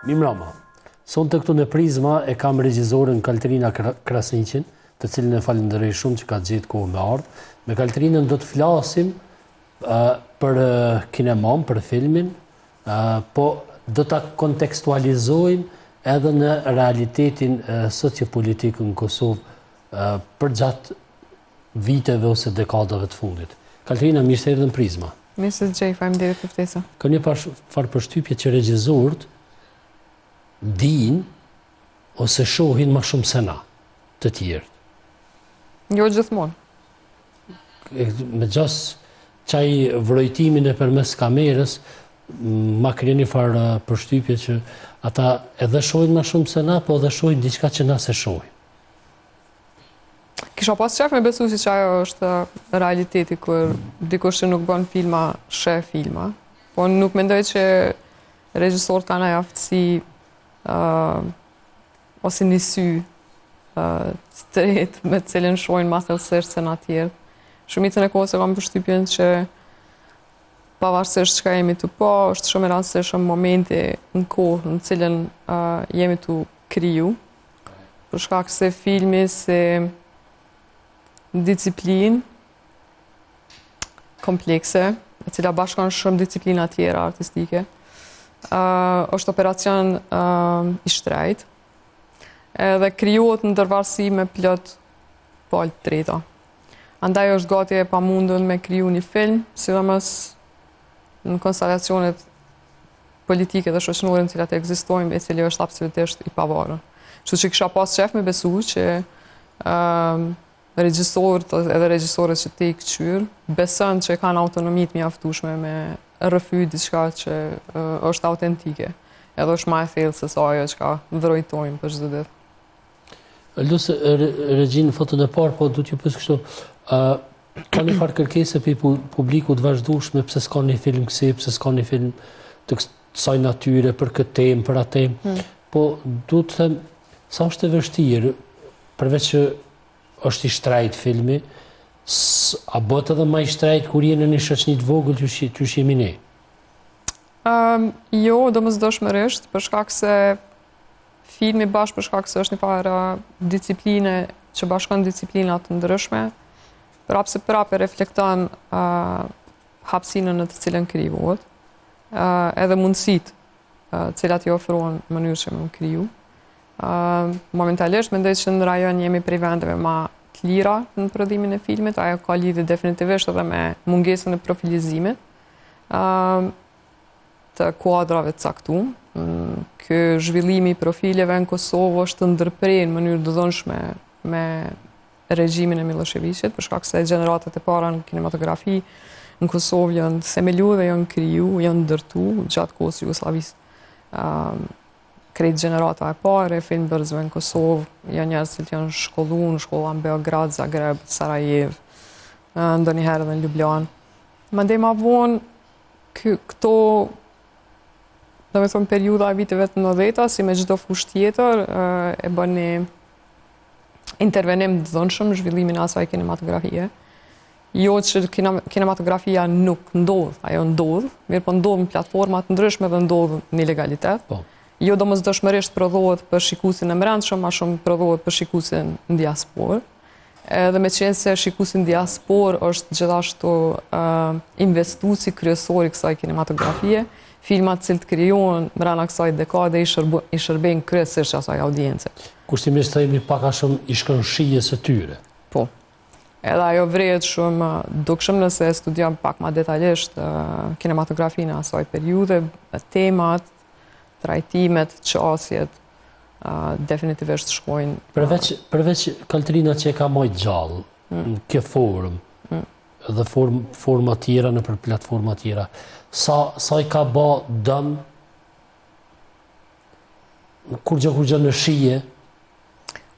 Mimrama, son të këtu në Prizma e kam regjizoren Kaltrina Krasniqin, të cilin e falenderoj shumë që ka gjetë kohë me ardhë. Me Kaltrinën do të flasim për kinemon, për filmin, po do të kontekstualizojmë edhe në realitetin sociopolitik në Kosovë për gjatë viteve ose dekadave të fundit. Kaltrina, mirë se erdhën në Prizma. Mirë se gjej, faleminderit për ftesën. Ka një farë përshtypje që regjisorët din ose shohin ma shumë se na të tjerë. Jo gjithmonë. Me gjas qaj vrojtimin e përmes kamerës, ma krije një farë përshtypje që ata edhe shohin ma shumë se na, po edhe shohin diçka që na se shohin. Kisha pas qef me besu që ajo është realiteti, kur dikush që nuk bën filma, sheh filma. Po nuk mendoj që regjisorët kanë ajo aftësi ose një sy të tretë me cilin shohin ma thellësisht se na tjerë. Shumicën e kohës e kam përshtypjen që pavarësisht çka jemi të po, është shumë e rastësishëm momenti në kohë në cilën jemi të kriju, për shkak se filmi si disiplinë komplekse, e cila bashkon shumë disiplina tjera artistike, është operacion i shtrejt, edhe krijohet në ndërvarësi me plot palë të treta. Andaj është gati e pamundun me kriju një film, sidomos në konstelacionet politike dhe shoqërore në cilat ekzistojmë, e cili është absolutisht i pavarur. Kështu që kisha pas qef me besu që regjisorët edhe regjisorët që te i këqyr besën që kanë autonomi të mjaftueshme me rrëfy diçka që është autentike, edhe është më e thellë se sa ajo që vrojtojmë për çdo ditë. Lusë regjin foton e parë, po du t'ju pyes kështu, ka një farë kërkese për publikut vazhdueshme, pse s'ka një film kësi, pse s'ka një film të kësaj natyre, për këtë temë, për atë temë, po du të them, sa është e vështirë, përveç që është i shtrejt filmi, a bët edhe ma i shtrejt kur jenë në një shoqni të vogël që jemi ne? Jo, domosdoshmërisht, për shkak se filmi bashkë për shkak se është një farë discipline që bashkon disciplinat të ndryshme, prapë se prapë reflekton hapësinën në të cilën krijohet, edhe mundësitë cilat i ofrohen në mënyrë që më kriju. Momentalisht mendoj që në rajon jemi prej vendeve ma të lira në prodhimin e filmit, ajo ka lidhje definitivisht edhe me mungesën e profilizimit të kuadrave të caktuar. Ky zhvillimi i profileve në Kosovë është ndërprer në mënyrë dëdhënshme me regjimin e Miloševićit, për shkak se gjeneratat e para në kinematografi në Kosovë janë themeluar dhe janë kriju, janë ndërtu gjatë kohës jugosllavisë. Krejt gjenerata e pare, film bërëzve në Kosovë, janë njerëz që janë shkollu në shkolla në Beograd, Zagreb, Sarajev, ndonjëherë edhe në Ljubljan. Mandej ma vonë, këto, do me thonë, periudha e viteve të 90-ta, si me çdo fushë tjetër, e bën një intervenim të dhënshëm në zhvillimin e asaj kinematografie. Jo që kinematografia nuk ndodh, ajo ndodh, mirë po ndodh në platforma të ndryshme dhe ndodh në ilegalitet. Jo domosdoshmërisht prodhohet për shikuesin e brendshëm, ma shumë prodhohet për shikuesin në diasporë. Edhe me qenë se shikuesi në diasporë është gjithashtu investuesi kryesor i kësaj kinematografie, filmat cilët krijohen brenda kësaj dekade i shërbejnë kryesisht asaj audience. Kushtimisht themi pak a shumë i shkon shijes së tyre. Po. Edhe ajo vrehet shumë dukshëm nëse e studion pak ma detajisht kinematografinë e asaj periudhe, temat, trajtimet, qasjet, definitivisht shkojnë. Përveç Kaltrina që e ka majt gjallë, në kjo formë, dhe forma tjera në për platforma tjera, sa i ka ba dëm, kur gjë në shije?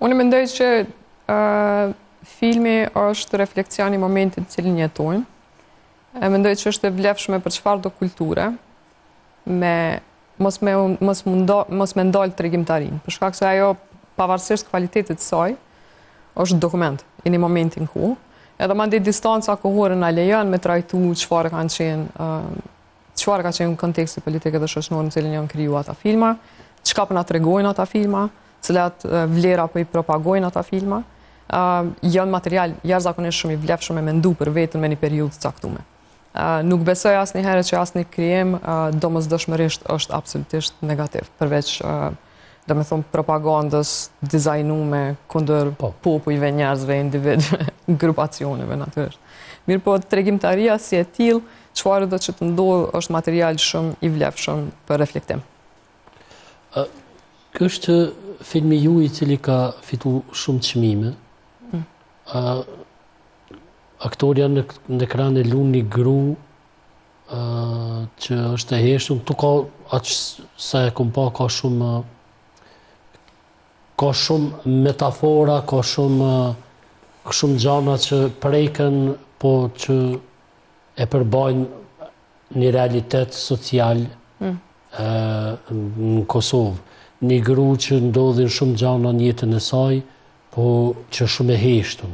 Unë mendoj që filmi është refleksion i momentit cilin jetojmë. Mendoj që është e vlefshme për çfarë do kulture, mos me ndalë tregimtarin, për shkak se ajo, pavarësisht kvalitetit saj, është dokument i një momentin ku, edhe mandej distanca kohore na lejon me trajtu çfarë ka qenë në konteksti politike dhe shoqëror në cilin janë krijuar ata filma, çka po na tregojnë ata filma, cilat vlera po i propagojnë ata filma, janë material jashtëzakonisht shumë i vlefshëm e mendu për veten me një periudhë të caktuar. Nuk besoj asnjëherë që asnjë krijim domosdoshmërisht është absolutisht negativ, përveç domethënë propagandës dizajnuar kundër popujve, njerëzve, individëve, grupacioneve natyrisht. Mirë po, tregimtaria si e tillë, çfarë do që të ndodhë është material shumë i vlefshëm për reflektim. Ky është filmi ju i cili ka fitu shumë çmime. Aktoria në ekran e lun një gru që është e heshtur, tu ka aq sa e kum pa ka shumë metafora, ka shumë gjana që preken, po që e përbajnë një realitet social në Kosovë. Një gru që ndodhin shumë gjana në jetën e saj, po që shumë e heshtun.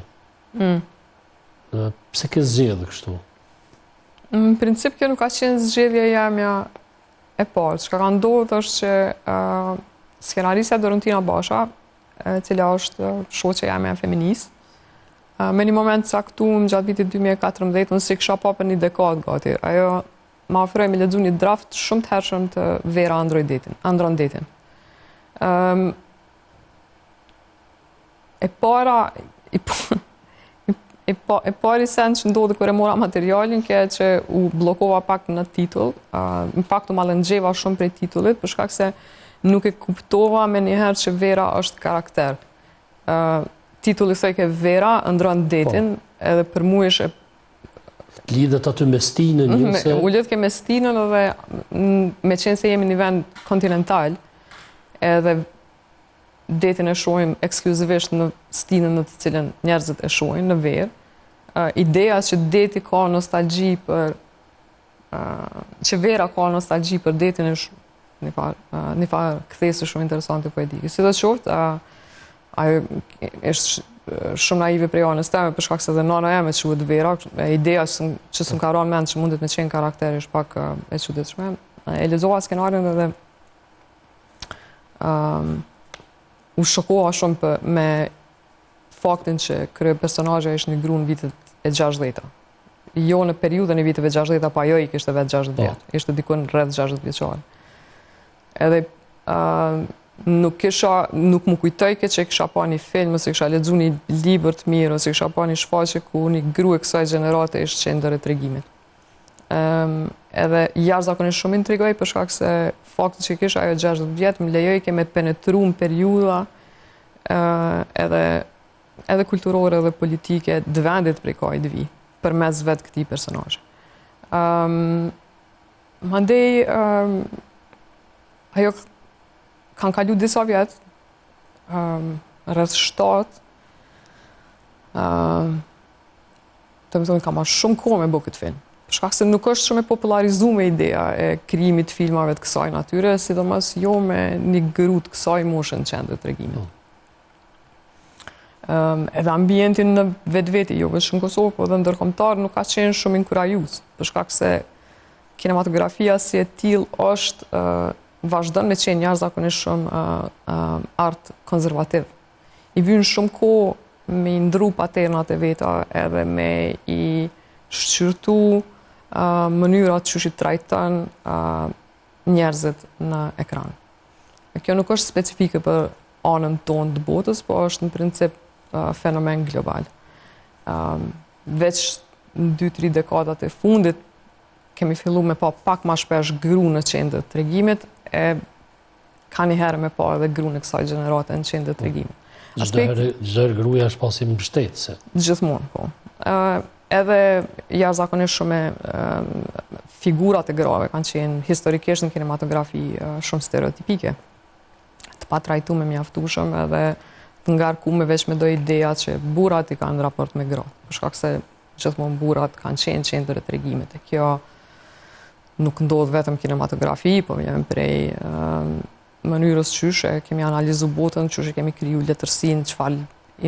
Pse ke zgjedhë kështu? Në princip kjo nuk ka qenë zgjedhja jamja e parë. Çka ka ndodhur është që skenarisja Dorontina Basha, e cila është shoqja jamja feminist, me një moment caktuar gjatë vitit 2014, unë si kisha pa për një dekadë gati. Ajo ma ofroi me lexuar një draft shumë të hershëm të Vera Androndetin. E pari sen që ndodhi kur e mora materialin, ke që u blokova pak në titull, në fakt u mallënxheva shumë prej titullit, për shkak se nuk e kuptova me njëherë që Vera është karakter. Titulli thoj ke Vera, ndron detin, edhe për mu ishe... Lidhet aty me stinën, jo se... U lidh ke me stinën edhe me qenë se jemi një vend kontinental, edhe detin e shohim ekskluzivisht në stinën në të cilën njerëzit e shohin, në Verë. Ideja që deti ka nostalgji për... që Vera ka nostalgji për detin është një farë kthesë shumë interesante poetike. Si do të qoftë, ajo është shumë naive prej anës teme, për shkak se dhe nana eme quhet Vera, ideja që s'm ka rënë mend që mundet me qenë karakteri është pak e çuditshme. E lexova skenarin edhe u shokova shumë me faktin që krye personazhi ishte një gru në vitet e 60-ta. Jo në periudhën e viteve 60-ta, pa jo i kishte vetë 60 vjetë. Ishte dikun rreth 60 vjeçar. Edhe nuk më kujtoj që e kisha pa një film, ose kisha lexuar një libër të mirë, ose kisha pa një shfaqje ku një gru e kësaj gjenerate ishte qendër e tregimit. Edhe jashtëzakonisht shumë intrigoj për shkak se fakti që kisha ajo 60 vjet më lejoi që me të penetruar në periudha edhe kulturore dhe politike të vendit prej kajt vi, përmes vetë këtij personazhi. Mandej ajo kanë kalu disa vjet, rreth 7, të më thonë ka marrë shumë kohë me bë këtë film. Për shkak se nuk është shumë e popularizuar ideja e krijimit të filmave të kësaj natyre, sidomos jo me një gru të kësaj moshe në qendër tregimit. Edhe ambientin në vetveti, jo vetëm në Kosovë, po edhe ndërkombëtar nuk ka qenë shumë inkurajues, për shkak se kinematografia si e tillë është vazhdon me qenë jashtëzakonisht shumë art konservativ. I vjen shumë kohë me i ndru paternat e veta edhe me i shqyrtu mënyrat që i trajton njerëzit në ekran. Kjo nuk është specifike për anën tonë të botës, po është në princip fenomen global. Veç në 2-3 dekadat e fundit, kemi fillu me pa pak ma shpesh gru në qendër të tregimit, ka një herë me pa edhe gru në kësaj gjenerate në qendër të tregimit. Çdo gruaja është pasi mbështetëse. Gjithmonë, po. Edhe jashtëzakonisht shumë figurat e grave kanë qenë historikisht në kinematografi shumë stereotipike. Të patrajtuar mjaftueshëm edhe të ngarkuar veç me do ideja që burrat i kanë raport me gratë. Për shkak se gjithmonë burrat kanë qenë qendër e tregimit. E kjo nuk ndodh vetëm kinematografi, po vjen prej mënyrës qyshe kemi analizu botën, qyshe kemi kriju letërsinë, çfarë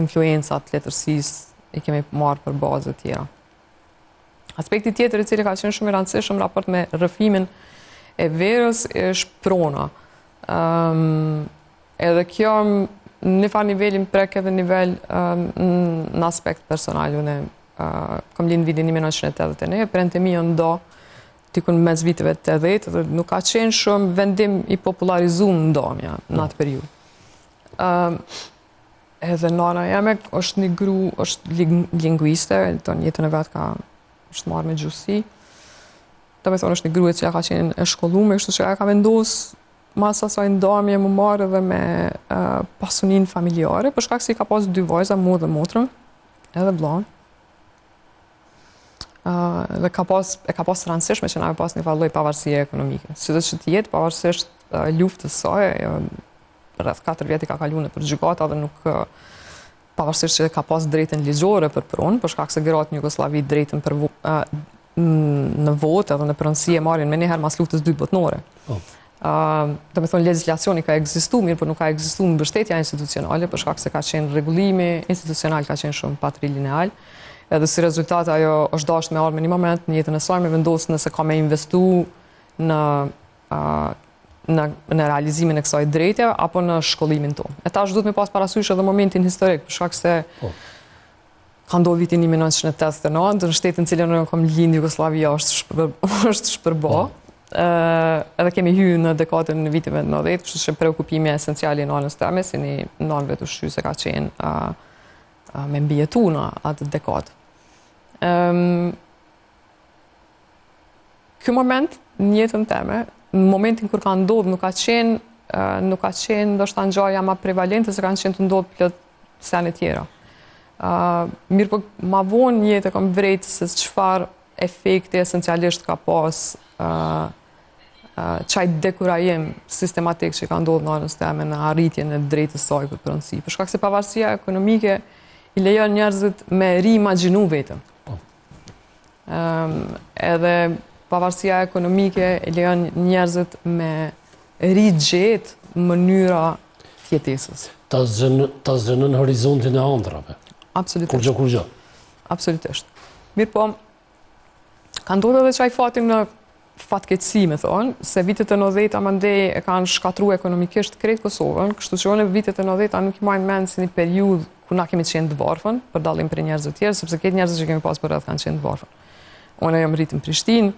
influencat letërsisë i kemi marrë për bazë të tjera. Aspekti tjetër i cili ka qenë shumë i rëndësishëm raport me rrëfimin e Verës është prona. Edhe kjo në farë nivelin prek edhe nivel në aspekt personal. Unë kam lind vitin 1989, prente mi janë ndo tikun mes viteve të 80 dhe nuk ka qenë shumë vendim i popularizuar ndomja në atë periudhë. Edhe nana jeme është një gru, është linguiste, të jetën e vetë është marrë me gjuhësi. Do me thonë është një grua që ka qenë e shkolluar, kështu që ka vendosur mas asaj ndarmje më marrë dhe me pasunin familjare, për shkak se i ka pas 2 vajza, mu dhe motrën, edhe vllahun. Dhe e ka pas rëndësishme që na me pas një lloj pavarësie ekonomike. Sido që të jetë pavarësisht luftës saj, rreth 4 vjet i ka kaluar nëpër gjykata dhe nuk pavarësisht që ka pas drejtën ligjore për pronë, për shkak se gratë në Jugosllavi drejtën për në votë edhe në pronësi e marrin me njëherë mas luftës 2 botnore. Do me thonë legjislacioni ka ekzistuar, mirë, por nuk ka ekzistuar mbështetja institucionale, për shkak se ka qenë rregullimi institucional ka qenë shumë patrilineal. Edhe si rezultat ajo është dashur me ardhur në një moment në jetën e saj me vendosur nëse ka me investu në realizimin e kësaj drejtje apo në shkollimin tonë. E tash duhet me pas parasysh edhe momentin historik, për shkak se ka ndodhur vitin 1989, në shtetin në cilën unë kam lind Jugosllavia është shpërbo. Edhe kemi hyrë në dekadën në viteve 90, kështu që preokupimi esencial i nanës teme, si një nanë vetë ushqyse ka qenë me mbijetu në atë dekadë. Ky moment në jetën teme, në momentin kur ka ndodhur nuk ka qenë ndoshta ngjarja më prevalente se kanë qenë të ndodhë plot sene tjera. Mirë po ma vonë në jetë kam vrejtë se çfarë efekti esencialisht ka pas qaj dekurajim sistematik që ka ndodhur në anës teme në arritjen e drejtës saj për pronësi. Për shkak se pavarësia ekonomike i lejon njerëzit me riimagjinu vetëm. Edhe pavarësia ekonomike i lejon njerëzit me rigjet mënyra tjetesës. Ta zgjenën horizontin e ëndrave. Absolutisht. Kurgjë. Absolutisht. Mirë po, ka ndodhur edhe çaj fatin në fatkeqësi, me thonë, se vitet e 90-a mandej e kanë shkatruar ekonomikisht krejt Kosovën, kështu që unë vitet e 90-a nuk i marr mend si një periudhë ku na kemi qenë të varfën, për dallim prej njerëzve të tjerë, sepse këtë njerëzit që kemi pas për rreth kanë qenë të varfën. Unë jam rritur në Prishtinë,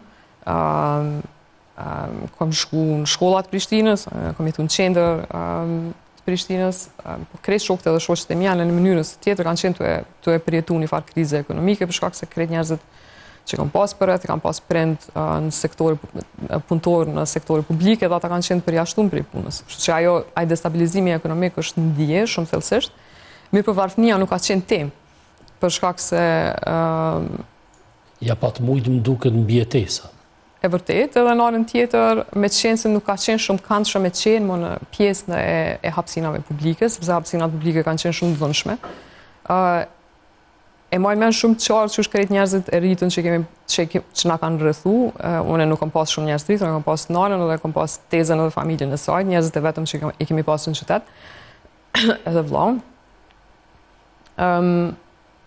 kam shku në shkollat Prishtinës, kam jetu në qendër të Prishtinës, krejt shokët edhe shoqet e mia në mënyrës tjetër kanë qenë të e përjetuar një farë krize ekonomike, për shkak se krejt njerëzit që kam pas për rreth, kam pas prind në sektor punëtor në sektorin publik, edhe ata kanë qenë përjashtuar prej punës. Kështu që ai destabilizimi ekonomik është ndije shumë thellësisht. Mirë po varfënia nuk ka qenë temë, për shkak se ja pat mujt më duket mbijetesa. E vërtet, edhe në anën tjetër, me qenë se nuk ka qenë shumë këndshme me qenë më në pjesën e hapësinave publike, sepse hapësinat publike kanë qenë shumë të dhënshme. E marr mend shumë qartë që krejt njerëzit e rritën që na kanë rrethu. Unë nuk kam pas shumë njerëz të rritur, kam pas nanën dhe kam pas tezën edhe familjen e saj, njerëzit e vetëm që i kemi pasur në qytet, edhe vllahun.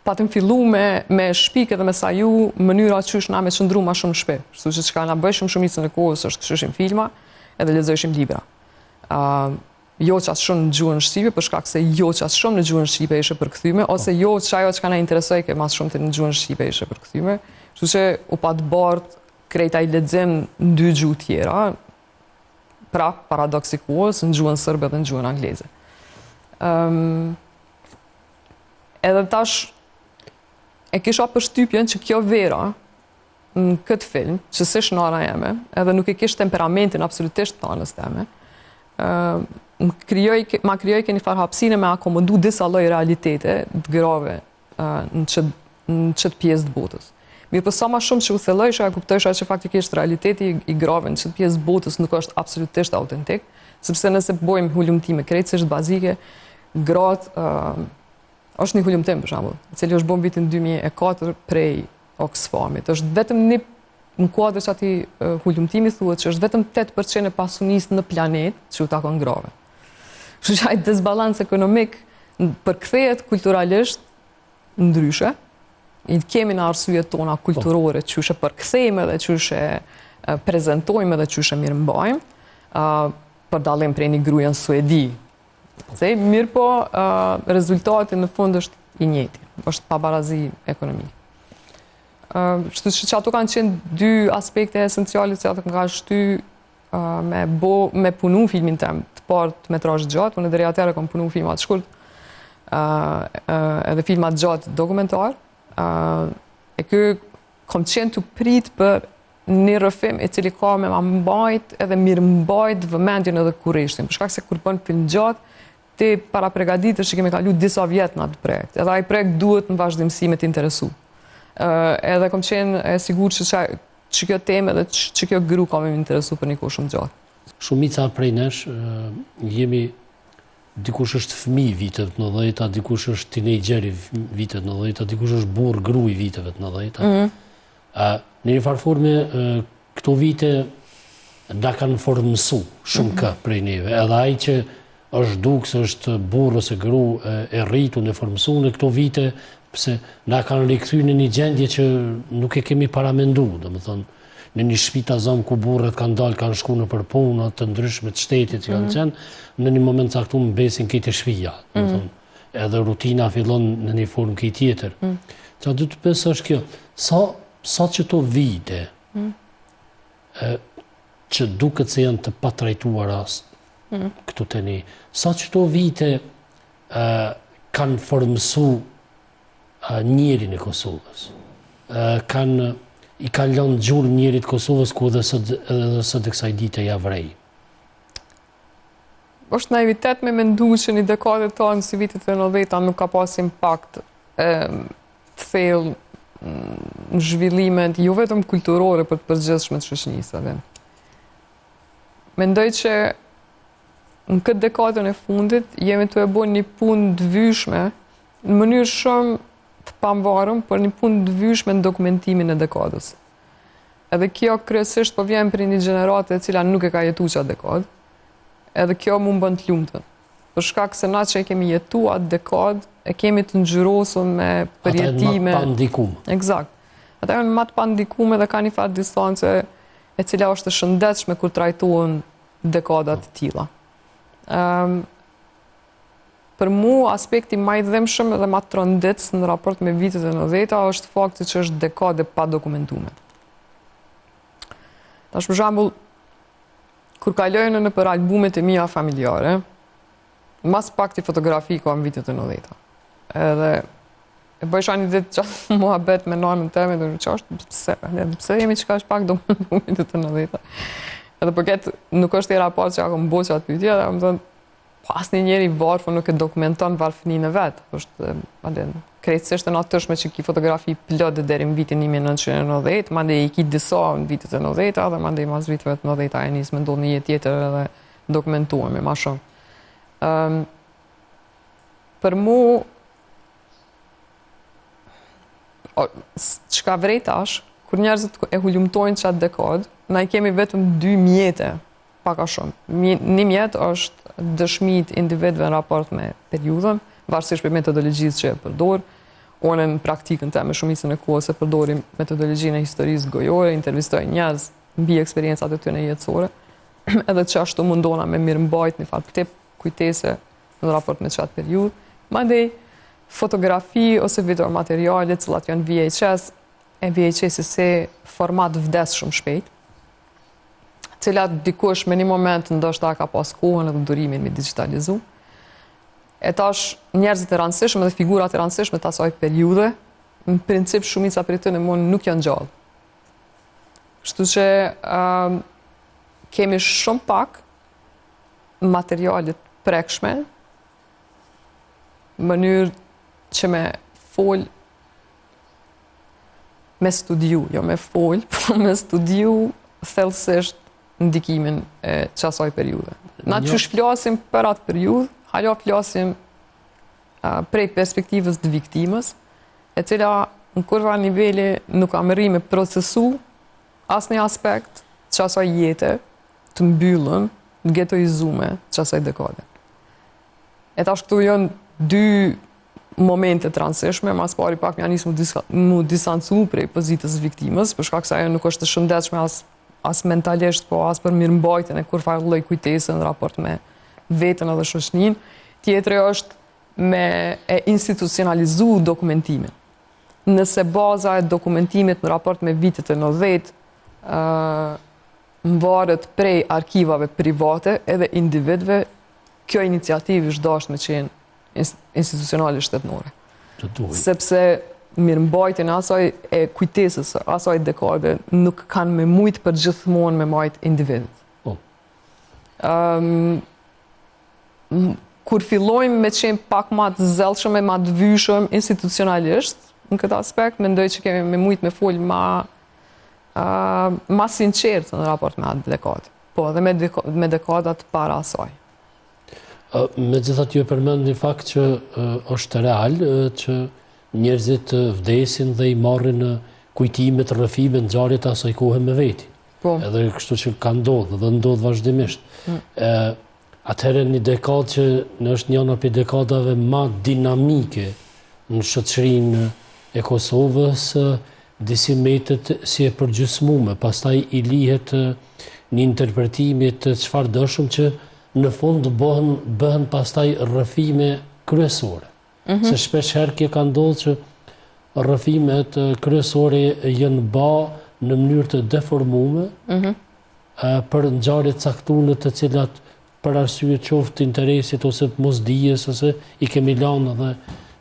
Patëm fillu me shpik edhe me saju mënyra qysh na me qëndru ma shumë shpe. Kështu që çka na bëjshim shumicën e kohës është këshyshim filma edhe lexojshim libra. Jo qas shumë në gjuhën shqipe, për shkak se jo qas shumë në gjuhën shqipe ishe përkthyme, ose jo që ajo që ka na interesoj ke mas shumë të në gjuhën shqipe ishe përkthyme. Kështu që u pat bart krejt ai lexim në 2 gjuhë tjera, pra paradoksi kohës në gjuhën serbe dhe në gjuhën angleze. Edhe tash e kisha përshtypjen që kjo vera në këtë film, që s'është nana jeme, edhe nuk e kish temperamentin absolutisht nanës teme, ma krijoj një farë hapësine me akomodu disa lloj realitete të grave në çët pjesë të botës. Mirë po sa ma shumë që u thellojsha, e kuptojsha që faktikisht realiteti i grave në çët pjesë të botës nuk është absolutisht autentik, sepse nëse bojmë hulumtime krejtësisht bazike, gratë është një hulumtim për shembull, i cili është bën vitin 2004 prej Oxfamit. Është vetëm në kuadër që ati hulumtimi thuhet që është vetëm 8% e pasunisë në planet që u takon grave. Kështu që ai disbalans ekonomik përkthehet kulturalisht ndryshe. I kemi në arsyet tona kulturore që përkthejmë dhe që prezantojmë dhe që mirëmbajmë. për dallim prej një gruaje në Suedi. Mirë po, rezultati në fund është i njëjti, është pabarazi ekonomike. Kështu që ato kanë qenë dy aspekte esenciale që ato kanë shty me punu filmin tem të parë të metrazh gjatë, unë deri atëherë kam punu filma të shkurt, edhe filma të gjatë dokumentar, e ky kam qenë të prit për një rrëfim i cili ka me ma mbajt edhe mirë mbajt vëmendjen edhe kurreshtin, për shkak se kur bën film gjatë, ti para përgatitësh që kemi kalu disa vjet në atë projekt, edhe ai projekt duhet në vazhdimsi me të interesu. Edhe kam qenë e sigurt që kjo temë dhe që kjo gru ka me më interesu për një kohë shumë gjatë. Shumica prej nesh jemi, dikush është fëmijë viteve të 90-ta, dikush është teenageri viteve të 90-ta, dikush është burr gruaj viteve të 90-ta. Në një farë forme këto vite na kanë formësu shumë prej neve, edhe ai që është dukës, është burr ose gru e rritur e formësuar në këto vite, pse na kanë rikthyer në një gjendje që nuk e kemi paramenduar, domethënë në një shtëpi ta zon ku burrat kanë dalë, kanë shkuar në për puna të ndryshme të shtetit që kanë qenë, në një moment caktuar mbesin këtë shtëpia, domethënë edhe rutina fillon në një formë këtë tjetër. Çfarë do të besosh kjo? Sa që to vite që duket se janë të patrajtuara këtu tani, sa që to vite kanë formësu njerin e Kosovës, i kanë lënë gjurmë njerit Kosovës ku edhe sot e kësaj dite ja vrej. Është naivitet me mendu që një dekade tonë si vitet e 90-ta nuk ka pas impakt të thellë në zhvillimet, jo vetëm kulturore, për të përgjithshme të shoqërisë. Mendoj që në këtë dekadën e fundit jemi të e bën një punë të vyshme në mënyrë shumë të pamvarëm, për një punë të vyshme në dokumentimin e dekadës. Edhe kjo kryesisht po vjen për një gjenerate e cila nuk e ka jetu qatë dekadë, edhe kjo mu më bën të lumtën. Për shkak se na që e kemi jetu atë dekadë, e kemi të ngjyrosur me përjetime. Ata e matë pandikum. Eksakt. Ata e matë pandikum edhe ka një farë distance e cila është e shëndetshme kur trajtohen dekadat të tilla. Për mu, aspekti ma i dhemshëm dhe ma të rëndetës në raport me vitet e 90-ta është fakti që është dekade pa dokumentume. Tash për shembull, kur kalojnë në për albumet e mia familjare, mas pak të fotografi ka në vitet e 90-ta. Edhe e bëjsha një ditë që muhabet me nanën teme dhe që është pse jemi që ka është pak dokumentu vitet e 90-ta. Edhe për këtë nuk është i raport që ako më bo që atë pytja dhe më thënë pas një njeri varfë nuk e dokumenton varfënin e vetë. është krejtësisht e natyrshme që ki fotografi plot deri në vitin 1990, mande i ki disa në vitet e 90-ta dhe mande i mas viteve të 90-ta e nisë me ndodhë një jetë tjetër edhe dokumentuemi ma shumë. Për mu, çka vrej tash, kur njerëzit e hulumtojnë qatë dekadë, na i kemi vetëm 2 mjete, paka shumë. Një mjet është dëshmit individëve në raport me periudhën, varësisht për metodologjisë që e përdor. Unë në praktikën te me shumicën e kohës e përdorim metodologjinë e historisë gojore, intervistoj njerëz mbi eksperiencat e tyre jetësore, edhe që ashtu mundona me mirëmbajt një farë kujtese në raport me qatë periudhë. Mandej, fotografi ose video materiale, cilat janë VHS, e VHS se format vdes shumë shpejt, cilat dikush me një moment ndoshta ka pas kohën edhe durimin me digitalizu. E tash njerëzit e rëndësishme dhe figurat e rëndësishme të asaj periudhe, në princip shumica për të në mund nuk janë gjallë. Kështu që kemi shumë pak materialet prekshme, në mënyrë që me fol, me studiu, jo me fol, po me studiu thellësisht ndikimin e qasaj periude. Na qysh flasim për atë periudhë, hala flasim prej perspektivës të viktimës, e cila në kurva niveli nuk arri me procesu asnjë aspekt qasaj jete të mbyllën, të getoizume qasaj dekade. E tash këtu janë 2 momente të rëndësishme, mas pari pak mja nisë mu distancu prej pozitës viktimës, për shkak se ajo nuk është të shëndetshme as as mentalisht, po as për mirëmbajtjen e kur farë lloj kujtese në raport me veten edhe shoqërinë. Tjetri është me e institucionalizu dokumentimin. Nëse baza e dokumentimit në raport me vitet e 90 mvaret prej arkivave private edhe individëve, kjo iniciativë është dashur me qenë institucionale shtetënore. Sepse mirëmbajtjen e asaj e kujtesës, asaj dekade, nuk kanë me mujt për gjithmonë me majt individët. Kur fillojmë me qenë pak ma të zellshëm e ma të vyshëm institucionalisht, në këtë aspekt, mendoj që kemi me mujt me folë ma sinqert në raport me atë dekadë. Po, dhe me dekadat para asaj. Megjithatë ju përmend një fakt që është real, që njerëzit vdesin dhe i marrin kujtimet, rrëfimet, ngjarjet e asaj kohe me veti. Po. Edhe kështu që ka ndodhur dhe ndodh vazhdimisht. Atëherë një dekadë që është njëna për dekadave ma dinamike në shoqërinë e Kosovës, disi metet si e përgjysmume, pastaj i lihet një interpretimit të çfarëdëshëm që në fund bëhen pastaj rrëfime kryesore. Se shpesh herë kjo ka ndodhur që rrëfimet kryesore janë bë në mënyrë të deformuar për ngjarje të caktuara të cilat për arsye qoftë interesit ose mosdijes ose i kemi lanë dhe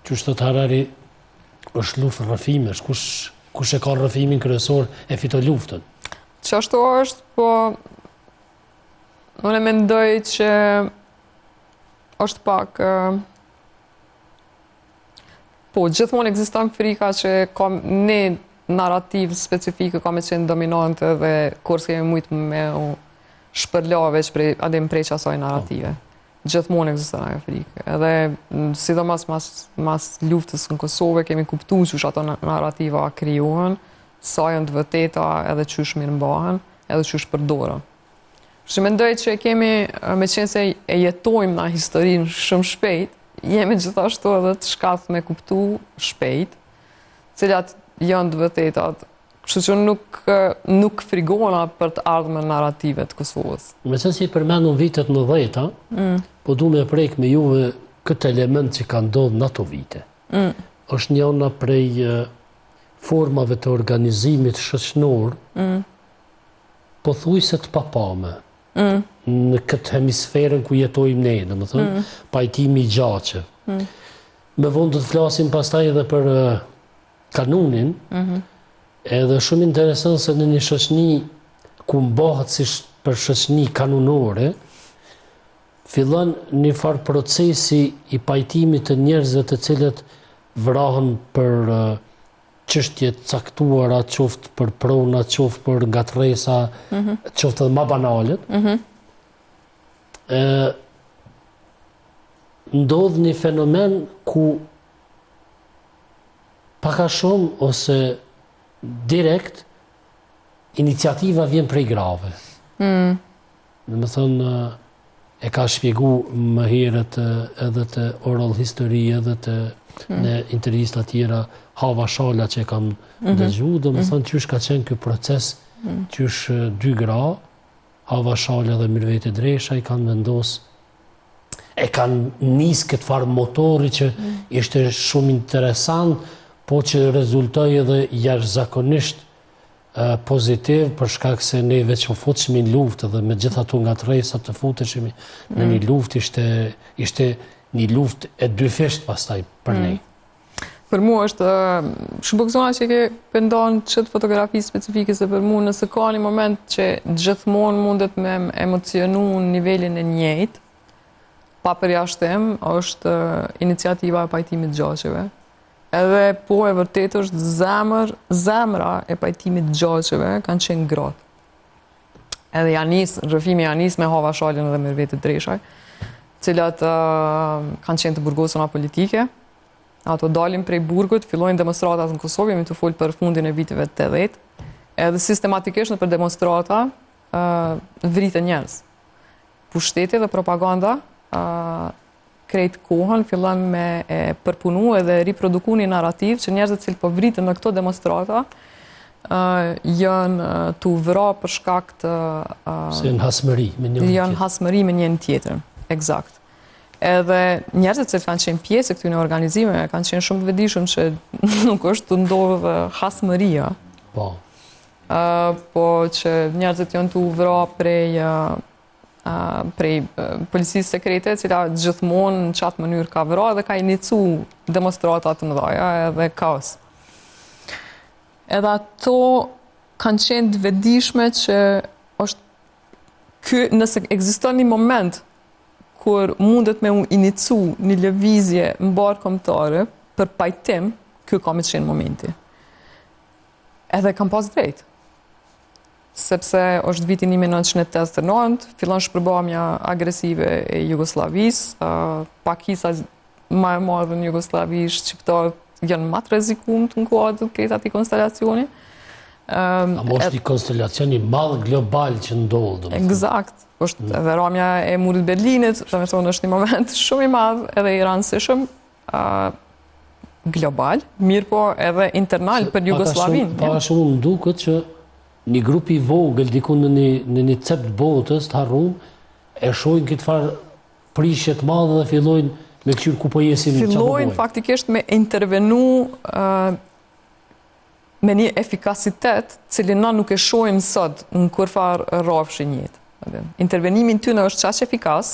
që shtot Harari është luftë rrëfimesh, kush e ka rrëfimin kryesor e fiton luftën. Çashtu është, po unë mendoj që është pak po gjithmonë ekziston frika që ka një narrativ specifik ka me qenë dominante dhe kur s'kemi mujt me shpërla veç prej asaj narrative. Gjithmonë ekziston ajo frikë. Edhe sidomos mas luftës në Kosovë kemi kuptuar që ato narrativa krijohen, sa janë të vërteta edhe çysh mirëmbahen, edhe çysh përdoren. Që mendoj që kemi, me qenë se e jetojmë në historinë shumë shpejt, jemi gjithashtu edhe të shkath me kuptu shpejt, cilat janë të vërtetat. Kështu që nuk frigona për të ardhme narrative të Kosovës. Me qenë si përmendun vitet 90-ta, po du me prejk me juve këtë element që ka ndodhur në ato vite. Është njëna prej formave të organizimit shoqëror, pothuajse të papame, në këtë hemisferën ku jetojmë ne, domethënë, pajtimi i gjaqe. Me vonë do të flasim pastaj edhe për kanunin, edhe shumë interesant se në një shoqëni ku mbahet si për shoqëni kanunore, fillon një farë procesi i pajtimit të njerëzve të cilët vrahen për çështje të caktuara, qoftë për prona, qoftë për ngatresa, qoftë edhe më banalet. Ndodh një fenomen ku pak a shumë ose direkt iniciativa vjen prej grave. Domethënë e ka shpjegu më herët edhe të oral history edhe të në intervista tjera Hava Shala që e kam dëgju, domethënë qysh ka qenë ky proces, qysh dy gra, Hava Shala dhe Mirveti Dresha i kanë vendos, e kanë nis këtë farë motori që ishte shumë interesant, po që rezultoi edhe jashtëzakonisht pozitiv për shkak se neve që futeshim në luftë dhe me gjitha ato ngatresat të futeshim në një luftë ishte një luftë e dyfisht pastaj për ne. Për mua është shumë bëgzona që ke pëndon qëtë fotografi specifike se për mua nëse ka një moment që gjithmonë mundet me emocionu në nivelin e njëjtë, pa përjashtim, është iniciativa e pajtimit gjaqeve. Edhe po e vërtet është zemra e pajtimit gjaqeve kanë qenë gratë. Edhe rrëfimi janis me Hava Shalën dhe Mirveti Dreshaj, cilat kanë qenë të burgosuna politike. Ato dalin prej burgut, fillojnë demonstratat në Kosovë, jemi të folë për fundin e viteve 80, edhe sistematikisht në për demonstrata vritën njerëz. Pushteti dhe propaganda krejt kohën fillon me përpunu edhe riproduku një narrativ që njerëzit cilë po vritën në këto demonstrata janë të vra për shkak të... Se janë hasmëri me njërin tjetër. Janë hasmëri me njërin tjetër, eksakt. Edhe njerëzit që kanë qenë pjesë e këtyre organizimeve kanë qenë shumë të vetëdijshëm që nuk është të ndodhë hasmëria. Po. Po që njerëzit janë të vra prej policisë sekrete, cila gjithmonë në qatë mënyrë ka vra dhe ka inicu demonstratat të mëdhaja edhe kaos. Edhe ato kanë qenë të vetëdijshme që nëse ekziston një moment kur mundet me inicu një lëvizje mbar kombëtare për pajtim, ky ka me qenë momenti. Edhe kam pas drejt. Sepse është viti 1989, fillon shpërbamja agresive e Jugosllavisë, pakisa më e madhe në Jugosllavi, shqiptarët janë më të rrezikum të kuadrit të këtij atij konstelacioni. A mos një konstelacion i madh global që ndodh. Eksakt. Është edhe rrëmja e murit Berlinit, domethënë është një moment shumë i madh edhe i rëndësishëm global, mirë po edhe internal për Jugosllavinë. Para shumë më duket që një grup i vogël diku në një cep të botës të harrum e shohin këtë farë prishje të madhe dhe fillojnë me këqyr ku po jesim. Fillojnë faktikisht me intervenu me një efikasitet cilin na nuk e shohim sot në kurfar rrafshin jetë. Intervenimin tyne është qaq efikas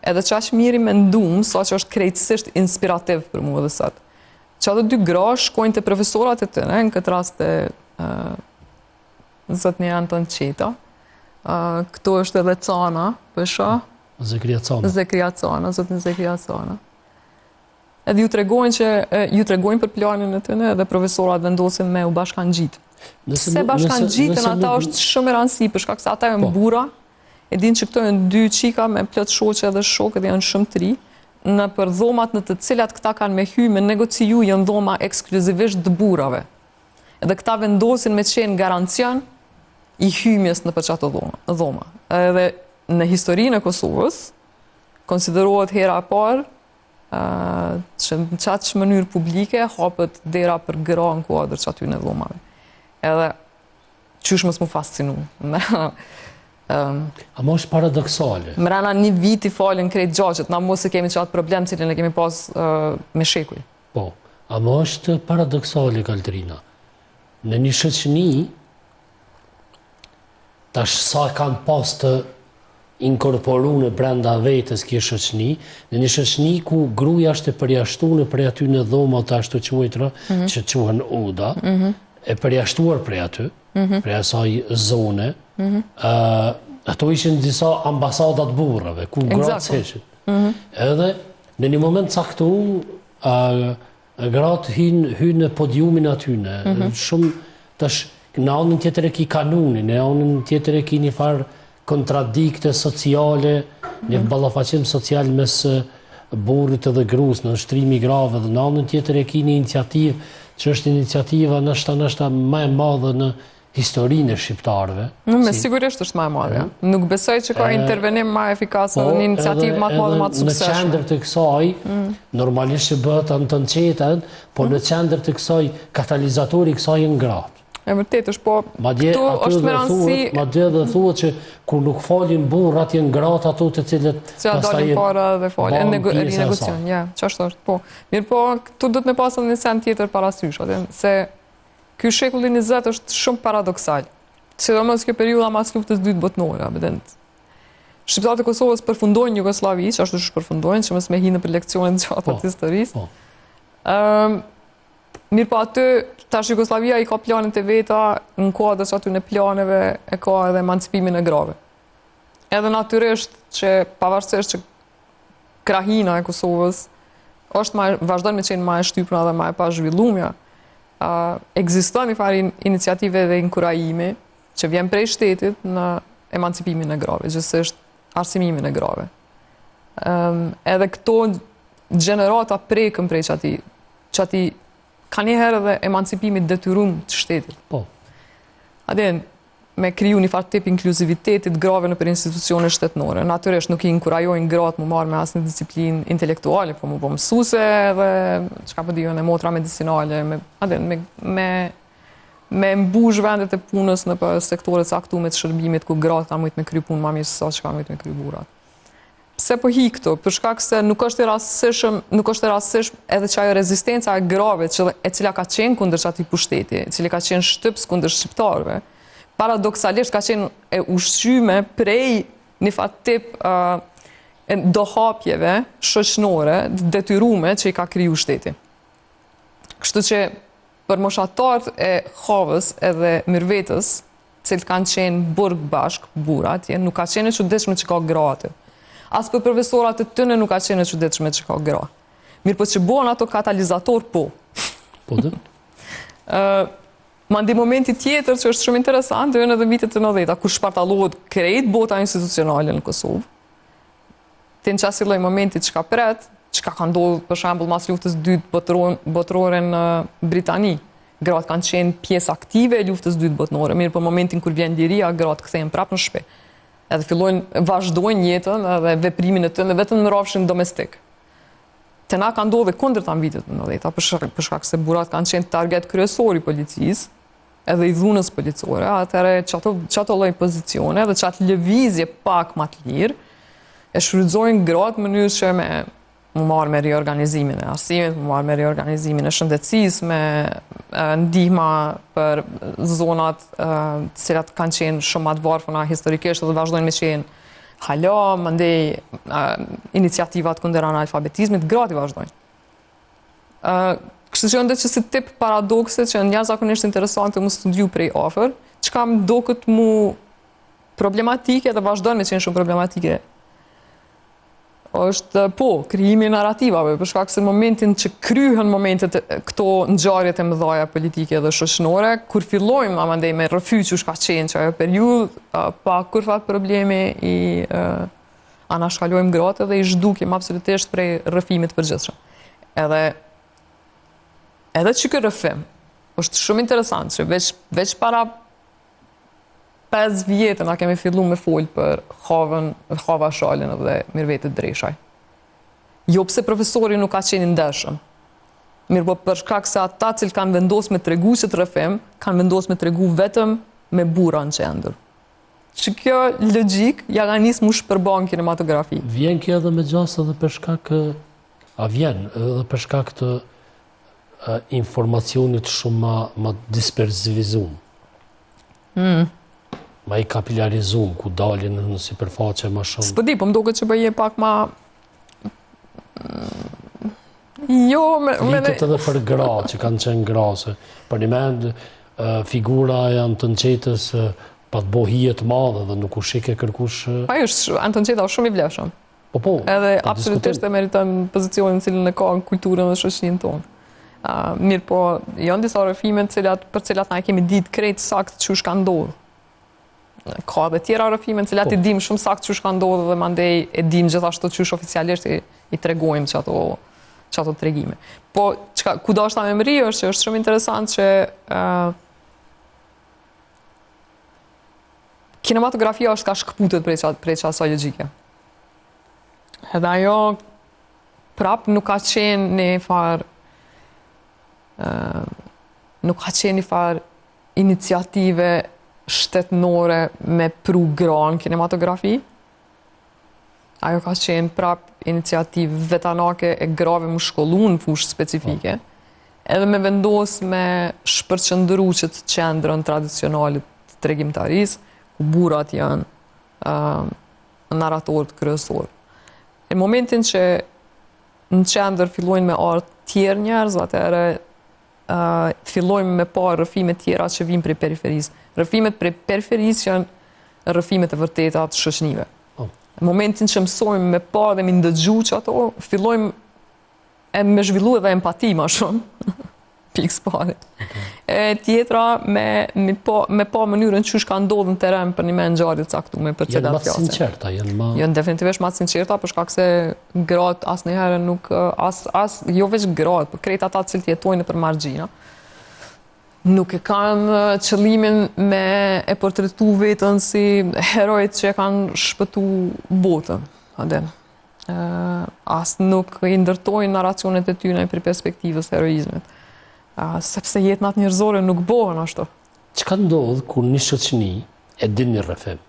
edhe qaq mirë i mendum sa që është krejtësisht inspirativ për mua dhe sot. Që ato dy gra shkojnë të profesorat e tyne, në këtë rast e zotni Anton Qeta, këto është edhe Cana, pësha? Zekria Cana. Zotni Zekria Cana. Edhe ju tregojnë për planin e tyne edhe profesorat vendosin me u bashkangjitë. Se bashkangjitën ata është shumë e rëndësi, për shkak se ata janë burra, e din që këto janë dy qika me plot shoqe dhe shokë dhe janë shumë të ri, në për dhomat në të cilat këta kanë me hy me negociu janë dhoma ekskluzivisht të burrave. Edhe këta vendosin me qenë garancian i hymjes në për qato dhoma. Edhe në historinë e Kosovës, konsiderohet hera e parë që në qatë mënyrë publike hapët dera për gra në kuadrë që aty në dhomave. Edhe qysh mos mu fascinu. A mo është paradoksale? Mrena një vit i falin krejt gjaqet, na mos e kemi qatë problem cilin e kemi pas me shekuj. Po, a mo është paradoksale, Kaltrina? Në një shoqëni, tash sa kanë pas të inkorporune brenda vetës kjo shoqëni, në një shoqëni ku gruaja është e përjashtuar prej aty në dhoma të ashtu quajtura, që quhen Oda, e përjashtuar prej aty, prej asaj zone, ato ishin disa ambasadat burrave, ku gratë heqin. Edhe në një moment caktuar, gratë hynë në podiumin atyne. Shumë, tash, në anën tjetër e ki kanunin, në anën tjetër e ki një farë kontradikte sociale, një ballafaqim social mes burrit edhe gruas në shtrimi grave, dhe në anën tjetër e ki një iniciativë, që është iniciativa nështë më e madhe në historinë e shqiptarëve. Me sigurisht është më e madhe. Nuk besoj që ka intervenim më efikas dhe një iniciativë më të madhe më të suksesshme. Në qendër të kësaj, normalisht që bëhet Anton Qetën, po në qendër të kësaj, katalizatori kësaj janë gratë. E vërtet është, po këtu është me rëndësi... Madje dhe thuhet që kur nuk falin burrat janë gratë ato të cilët... Se dalin para dhe falin, rinegocion, ja, qashtu është, po. Mirë po, këtu do të me pasën një sen tjetër parasysh, se ky shekulli 20 është shumë paradoksal. Sidomos kjo periudha mas luftës dytë botnore, evident. Shqiptarët e Kosovës përfundojnë Jugosllavi, që ashtu është përfundojnë, që mos me hinë për leksionin gjatë të historisë. Mirë po aty, tash Jugoslavia i ka planet e veta, në kuadrës aty në planeve e ka edhe emancipimin e grave. Edhe natyrisht që pavarësisht që krahina e Kosovës vazhdon me qenë ma e shtypna dhe ma e pa zhvillumja, ekziston një farë iniciative dhe inkurajimi që vjen prej shtetit në emancipimin e grave, gjithsesht arsimimin e grave. Edhe këto gjenerata prekën prej që ati ka njëherë dhe emancipimit detyrum të shtetit. Po. Adin, me kriju një farë tip inkluzivitetit grave në për institucione shtetnore. Natyresht nuk i inkurajojnë gratë mu marrë me asë një disiplin intelektuale, po mu po mësuse dhe që ka përdijën e motra medicinale, me mbush vendet e punës në për sektore caktuar të shërbimit ku gratë kanë mujt me kry punë më mirë se sa që kanë mujt me kry burrat. Pse po hi këto? Për shkak se nuk është e rastësishme edhe që ajo rezistenca e grave e cila ka qenë kundër atij pushteti, e cila ka qenë shtyps kundër shqiptarëve, paradoksalisht ka qenë e ushqyme prej një fatip dohapjeve shoqënore, detyrume që i ka kriju shteti. Kështu që për moshatarët e Havës edhe Mirvetës, cilët kanë qenë burg bashk, burrat, nuk ka qenë e çuditshme që ka gratë. As për profesorat e tyre nuk ka qenë e çuditshme që ka gra. Mirë po që buan ato katalizator, po. Po dhe? Mandi momenti tjetër që është shumë interesant, edhe në vitet e 90-ta, kur shpartallohet krejt bota institucionale në Kosovë. Të në qasi lloj momenti që ka pret, që ka ndodhur për shembull mas luftës dytë botërore në Britani. Gratë kanë qenë pjesë aktive e luftës dytë botërore, mirë për momentin kur vjen liria, gratë kthehen prapë në shtëpi. Edhe vazhdojnë jetën edhe veprimin e tyre vetëm në rrafshin domestik. Te na ka ndodhur kundërta në vitet e 90-ta, për shkak se burrat kanë qenë target kryesor i policisë, edhe i dhunës policore, atëherë çato lloj pozicione dhe çat lëvizje pak më të lirë e shfrytëzojnë gratë në mënyrë që më marrë me riorganizimin e arsimit, më marrë me riorganizimin e shëndetësisë, me ndihma për zonat të cilat kanë qenë shumë më të varfëra historikisht dhe vazhdojnë me qenë hala, mandej iniciativat kundër analfabetizmit, gratë vazhdojnë. Kështu që ndër që si tip paradokse që janë zakonisht interesante më studiu prej afër, që kam do këtë mu problematike dhe vazhdojnë me qenë shumë problematike. Është krijimi i narrativave, për shkak se momentin që kryhen momentet këto ngjarjet e mëdha politike dhe shoqënore, kur fillojmë amandej me rrëfyq që ka qenë që ajo periudhë, pa kurfat problemi i anashkalojmë gratë dhe i zhdukim absolutisht prej rrëfimit të përgjithshëm. Edhe që ky rrëfim është shumë interesant, që veç para 5 vjetë na kemi fillu me folë për Hava Shalin dhe Mirvetit Dreshaj. Jo pse profesori nuk ka qenë ndershëm. Mirë po për shkak se ata që kanë vendosur me tregu që të rrëfim, kanë vendosur me tregu vetëm me burra në qendër. Që kjo logjik ja ka nisë mu shpërban kinematografi. Vjen kjo edhe me gjas edhe për shkak edhe për shkak të informacionit shumë më dispersivizuar. Ma i kapilarizuar, ku dalin në sipërfaqe më shumë. S'po di, po më duket që bëje pak ma... Jo, Flitet edhe për gra, që kanë qenë grase. Për një mend, figura e Anton Qetës pa të bo hijet madhe dhe nuk u shike kërkush... Anton Qeta është shumë i vlefshëm. Po, edhe absolutisht e meriton pozicionin cilën e ka në kulturën dhe shoqërinë tonë. Mirë po, janë disa rrëfime për cilat na kemi ditë krejt sakt që ka ndodhur. Ka dhe tjera rrëfime në cilat i dim shumë sakt që ka ndodhur dhe mandej e dim gjithashtu që oficialisht i tregojmë që ato tregime. Po, ku do është ta me mëri është që është shumë interesant që kinematografia është ka shkëputet prej asaj logjike. Edhe ajo prap nuk ka qenë një farë iniciative shtetnore me pru gran kinematografi. Ajo ka qenë prap iniciativë vetanake e grave më shkollu në fushë specifike, edhe me vendos me shpërqëndëru që të qendrën tradicionalit të tregimtarisë, ku burrat janë narratorët kryesorë. Në momentin që në qendër fillojnë me ardhë tjerë njerëz, atëherë fillojmë me pa rrëfime tjera që vinë prej periferisë. Rrëfimet prej periferisë janë rrëfimet e vërteta të shoqënive. Në momentin që mësojmë me pa dhe me ndëgju që ato, fillojmë me zhvillu edhe empati ma shumë. Pikë s'pare. Tjetra me pa mënyrën që ka ndodhë në teren për një me ngjarje të caktuar për cilat flasin. Janë sinqerta, janë definitivisht më të sinqerta për shkak se gratë asnjëherë nuk jo veç gratë, por krejt ata që jetojnë për margjina. Nuk e kanë qëllimin me e portretu vetën si herojt që e kanë shpëtu botën. As nuk i ndërtojnë narracionet e tyre për perspektivës heroizmit. Sepse jetënat njerëzore nuk bëhen ashtu. Çka ndodh kur një shoqëni e din një rrëfim?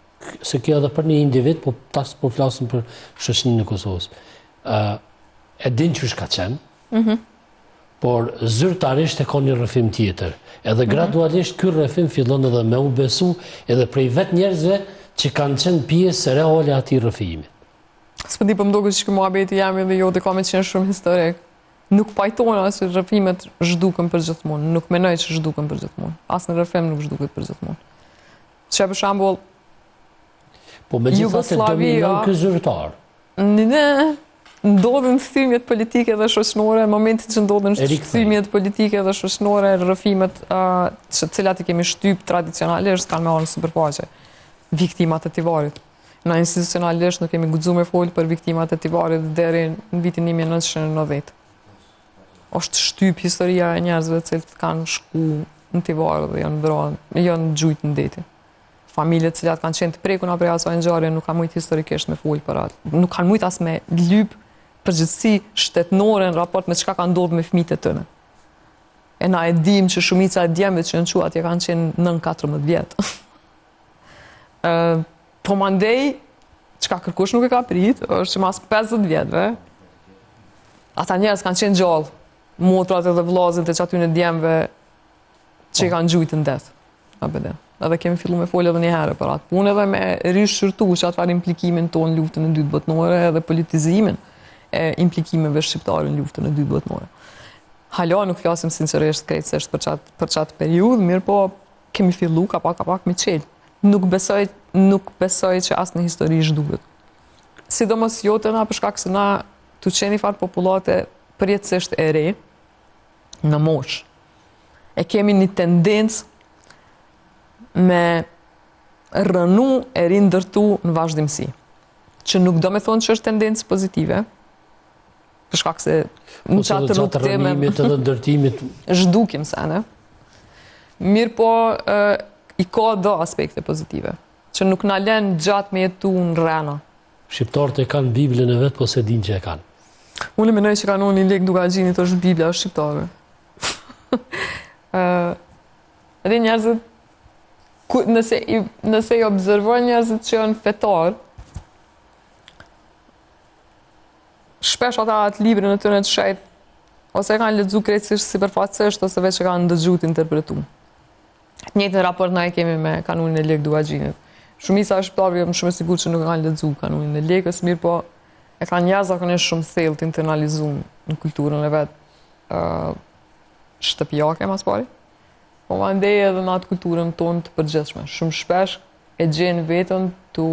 Se kjo edhe për një individ, po tas po flasim për shoqëninë e Kosovës. E din çu ka qenë, por zyrtarisht e ka një rrëfim tjetër. Edhe gradualisht ky rrëfim fillon edhe me u besu edhe prej vetë njerëzve që kanë qenë pjesë reale atij rrëfimi. S'po di, po më duket që ky muhabeti jam edhe jo dhe ka me qenë shumë historik. Nuk pajtona se rrëfimet zhdukën për gjithmonë. Nuk menoj që zhdukën për gjithmonë. As në rrëfim nuk zhduket për gjithmonë. Që për shembull, po megjithatë dominon ky zyrtar. Ndodhin thymjet politike dhe shoqënore, në momentin që ndodhin thymjet politike dhe shoqënore, rrëfimet që cilat i kemi shtyp tradicionalisht kanë me orë në sipërfaqe. Viktimat e Tivarit. Na institucionalisht nuk kemi guxuar me fol për viktimat e Tivarit deri në vitin 1990. Është shtyp historia e njerëzve të cilët kanë shku në Tivar dhe janë vrarë, janë gjujt në deti. Familjet cilat kanë qenë të prekuna prej asaj ngjarje nuk kanë mujt historikisht me fol për atë. Nuk kanë mujt as me lyp përgjithësi shtetnore në raport me çka ka ndodhur me fëmijët e tyre. E na e dim që shumica e djemve që janë qu atje kanë qenë 9-14 vjet. Po mandej, çka kërkush nuk e ka prit, është që mas 50 vjetëve, ata njerëz kanë qenë gjallë, motrat edhe vllazët e çaty në djemve që i kanë gjujt në det. Edhe kemi fillu me folë edhe një herë për atë punë edhe me rishqyrtu që atëfar implikimin tonë luftën e dytë botnore edhe politizimin e implikimeve shqiptare në luftën e dytë botnore. Hala nuk flasim sinqerisht krejtësisht për qatë periudhë, mirë po kemi fillu ka pak me qelë. Nuk besoj që asë në histori zhduket. Sidomos jo të na për shkak se na të qeni farë populate përjetësisht e re në mosh. E kemi një tendencë me rënu e rindërtu në vazhdimsi. Që nuk do me thonë që është tendencë pozitive, për shkak se në qatë rrugtime edhe ndërtimit zhdukim sene. Mirë po i ka do aspekte pozitive, që nuk na lën gjatë me jetu në rrena. Shqiptarët e kanë Biblën e vetë, po se din që e kanë. Unë menoj që kanoni lek Dugaxhinit është Biblia shqiptare. Edhe njerëzit nëse i observojnë njerëzit që janë fetar, shpesh ata atë librin e tyre të shejt, ose kanë lexu krejtësisht sipërfaqësisht ose veç e kanë ndëgju të interpretu. Të njëjtën raport na e kemi me kanunin e lek Dugaxhinit. Shumica e shqiptarëve jam shumë e sigurt që nuk e kanë lexu kanunin e lekës, mirë po e kanë jashtëzakonisht shumë thellë të internalizuar në kulturën e vet shtëpiake mas pari. Po mandej edhe në atë kulturën tonë të përgjithshme. Shumë shpesh e gjen veten të